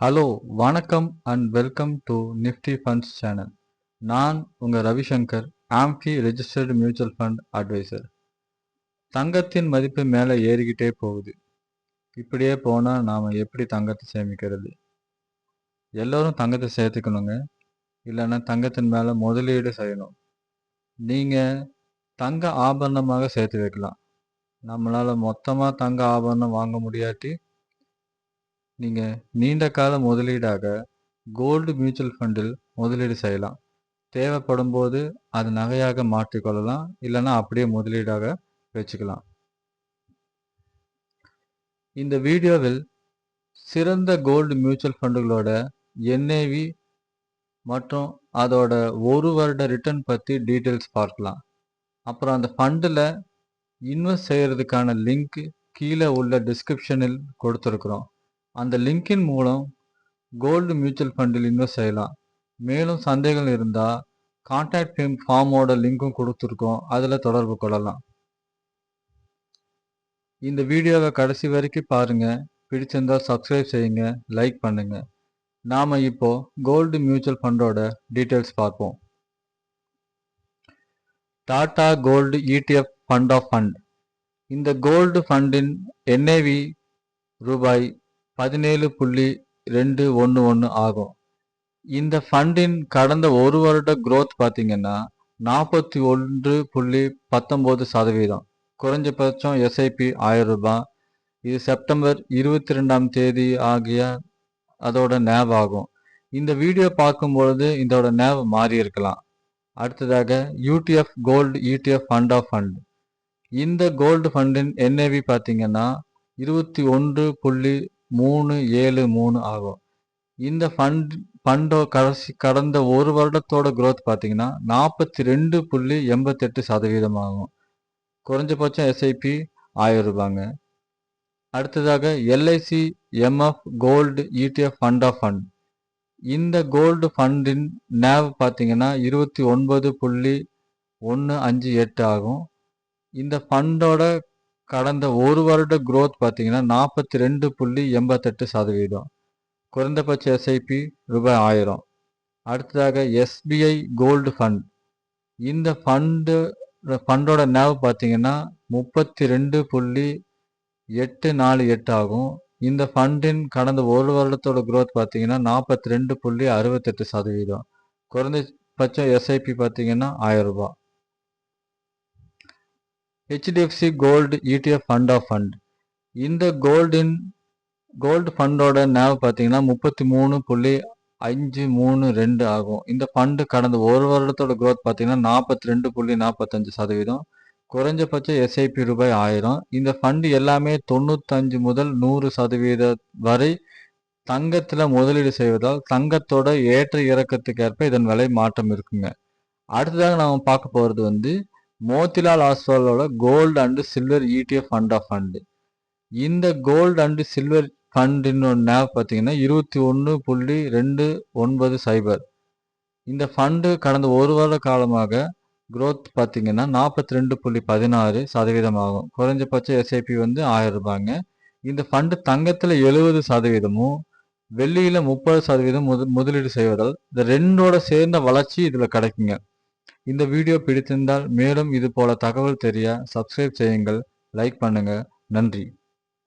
Hello வணக்கம் and welcome to Nifty funds channel. நான் உங்கள் Ravishankar, AMFI registered mutual fund advisor. தங்கத்தின் மதிப்பு மேலே ஏறிக்கிட்டே போகுது. இப்படியே போனால் நாம் எப்படி தங்கத்தை சேமிக்கிறது? எல்லோரும் தங்கத்தை சேர்த்துக்கணுங்க, இல்லைன்னா தங்கத்தின் மேலே முதலீடு செய்யணும். நீங்கள் தங்க ஆபரணமாக சேர்த்து வைக்கலாம். நம்மளால் மொத்தமாக தங்க ஆபரணம் வாங்க முடியாட்டி நீங்கள் நீண்ட கால முதலீடாக கோல்டு மியூச்சுவல் ஃபண்டில் முதலீடு செய்யலாம். தேவைப்படும் போது அது நகையாக மாற்றிக்கொள்ளலாம், இல்லைன்னா அப்படியே முதலீடாக வச்சுக்கலாம். இந்த வீடியோவில் சிறந்த கோல்டு மியூச்சுவல் ஃபண்டுகளோட என்ஏவி மற்றும் அதோட ஒரு வருட ரிட்டர்ன் பற்றி டீட்டெயில்ஸ் பார்க்கலாம். அப்புறம் அந்த ஃபண்டில் இன்வெஸ்ட் செய்கிறதுக்கான லிங்க் கீழே உள்ள டிஸ்கிரிப்ஷனில் கொடுத்துருக்குறோம். அந்த லிங்கின் மூலம் கோல்டு மியூச்சுவல் ஃபண்டில் இன்வெஸ்ட் செய்யலாம். மேலும் சந்தேகங்கள் இருந்தால் கான்டாக்ட் ஃபார்மோட லிங்க்கும் கொடுத்துருக்கோம், அதில் தொடர்பு கொள்ளலாம். இந்த வீடியோவை கடைசி வரைக்கும் பாருங்கள். பிடிச்சிருந்தால் சப்ஸ்கிரைப் செய்யுங்க, லைக் பண்ணுங்கள். நாம் இப்போ கோல்டு மியூச்சுவல் ஃபண்டோட டீட்டெயில்ஸ் பார்ப்போம். Tata gold ETF fund of fund. இந்த கோல்டு ஃபண்டின் என்ஏவி ரூபாய் 17.211 ஆகும். இந்த ஃபண்டின் கடந்த ஒரு வருட growth பார்த்தீங்கன்னா 41.19%. குறைஞ்சபட்சம் SIP 1000 ரூபாய். இது செப்டம்பர் 22ஆம் தேதி ஆகிய அதோட NAV ஆகும். இந்த வீடியோ பார்க்கும்பொழுது இதோட NAV மாறி இருக்கலாம். அடுத்ததாக UTF gold ETF fund of fund. இந்த கோல்டு ஃபண்டின் NAV பார்த்தீங்கன்னா 21.373 ஆகும். இந்த ஃபண்டோ கடந்த ஒரு வருடத்தோட growth பார்த்தீங்கன்னா 42.88% ஆகும். குறைஞ்சபட்சம் SIP 1000 ரூபாங்க. அடுத்ததாக LIC MF gold ETF fund of fund. இந்த கோல்டு ஃபண்டின் NAV பார்த்தீங்கன்னா 29.158 ஆகும். இந்த ஃபண்டோட கடந்த ஒரு வருட growth பார்த்தீங்கன்னா 42.88%. குறைந்தபட்ச SIP ரூபாய் 1000. அடுத்ததாக SBI கோல்டு ஃபண்ட். இந்த ஃபண்டோட NAV பார்த்தீங்கன்னா 32.848 ஆகும். இந்த ஃபண்டின் கடந்த ஒரு வருடத்தோட growth பார்த்தீங்கன்னா 42.68%. குறைந்தபட்சம் SIP பார்த்தீங்கன்னா 1000 ரூபாய். HDFC gold ETF fund of fund. இந்த கோல்டு ஃபண்டோட NAV பார்த்தீங்கன்னா 33.532 ஆகும். இந்த ஃபண்டு கடந்த ஒரு வருடத்தோட growth பார்த்தீங்கன்னா 42.45%. குறைஞ்சபட்ச SIP ரூபாய் 1000. இந்த ஃபண்டு எல்லாமே 95 முதல் 100% வரை தங்கத்தில் முதலீடு செய்வதால் தங்கத்தோட ஏற்ற இறக்கத்துக்கு ஏற்ப இதன் விலை மாற்றம் இருக்குங்க. அடுத்ததாக நாம் பார்க்க போகிறது மோத்திலால் ஆஸ்வாலோட gold and silver ETF fund of fund. இந்த கோல்டு அண்ட் சில்வர் ஃபண்டின் NAV பார்த்தீங்கன்னா 21.290. இந்த ஃபண்டு கடந்த ஒரு வருட காலமாக growth பார்த்தீங்கன்னா 42.16% ஆகும். குறைஞ்சபட்ச SIP 1000 ரூபாங்க. இந்த ஃபண்டு தங்கத்தில் 70%, வெள்ளியில் 30% முதலீடு செய்வதால் இந்த ரெண்டோட சேர்ந்த வளர்ச்சி இதில் கிடைக்குங்க. இந்த வீடியோ பிடித்திருந்தால் மேலும் இது போல தகவல் தெரிய சப்ஸ்கிரைப் செய்யுங்கள், லைக் பண்ணுங்க. நன்றி.